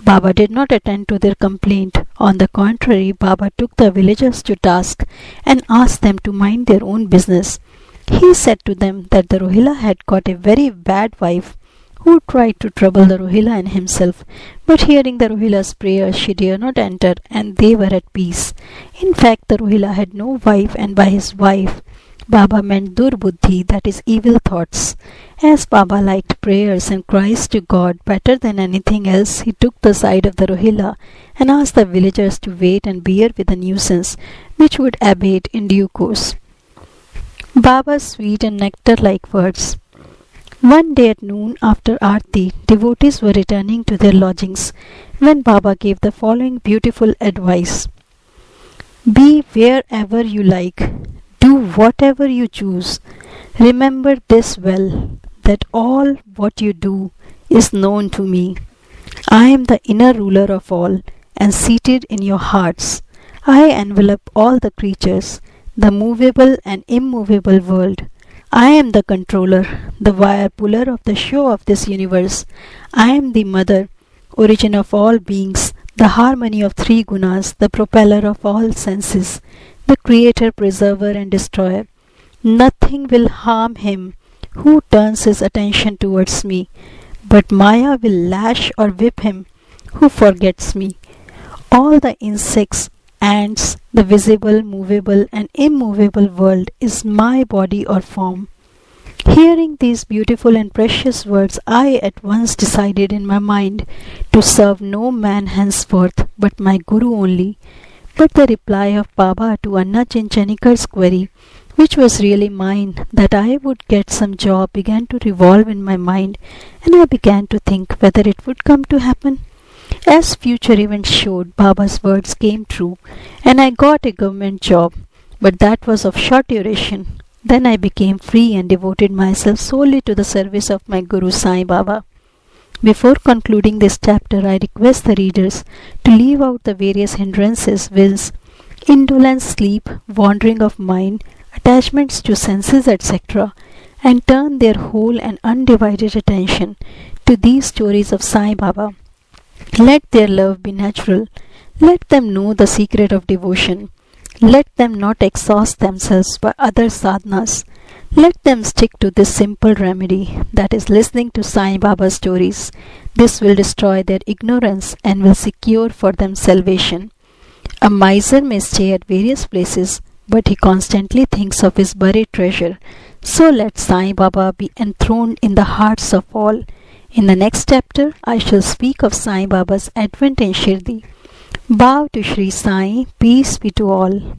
Baba did not attend to their complaint. On the contrary, Baba took the villagers to task and asked them to mind their own business. He said to them that the Rohilla had got a very bad wife who tried to trouble the Rohilla and himself, but hearing the Rohilla's prayers, she dared not enter, and they were at peace. In fact, the Rohilla had no wife, and by his wife, Baba meant Durbuddhi, that is, evil thoughts. As Baba liked prayers and cries to God better than anything else, he took the side of the Rohilla and asked the villagers to wait and bear with the nuisance, which would abate in due course. Baba's sweet and nectar-like words. One day at noon after Aarti, devotees were returning to their lodgings when Baba gave the following beautiful advice. Be wherever you like. Do whatever you choose. Remember this well, that all what you do is known to me. I am the inner ruler of all, and seated in your hearts. I envelop all the creatures, the movable and immovable world. I am the controller, the wire puller of the show of this universe. I am the mother, origin of all beings, the harmony of three gunas, the propeller of all senses, the creator, preserver, and destroyer. Nothing will harm him who turns his attention towards me, but Maya will lash or whip him who forgets me. All the insects, ants, the visible, movable, and immovable world is my body or form. Hearing these beautiful and precious words, I at once decided in my mind to serve no man henceforth but my Guru only. But the reply of Baba to Anna Chinchanikar's query, which was really mine, that I would get some job, began to revolve in my mind, and I began to think whether it would come to happen. As future events showed, Baba's words came true, and I got a government job, but that was of short duration. Then I became free and devoted myself solely to the service of my Guru Sai Baba. Before concluding this chapter, I request the readers to leave out the various hindrances, viz., indolence, sleep, wandering of mind, attachments to senses, etc., and turn their whole and undivided attention to these stories of Sai Baba. Let their love be natural. Let them know the secret of devotion. Let them not exhaust themselves by other sadhanas. Let them stick to this simple remedy, that is, listening to Sai Baba's stories. This will destroy their ignorance and will secure for them salvation. A miser may stay at various places, but he constantly thinks of his buried treasure. So let Sai Baba be enthroned in the hearts of all. In the next chapter, I shall speak of Sai Baba's advent in Shirdi. Bow to Sri Sai, peace be to all.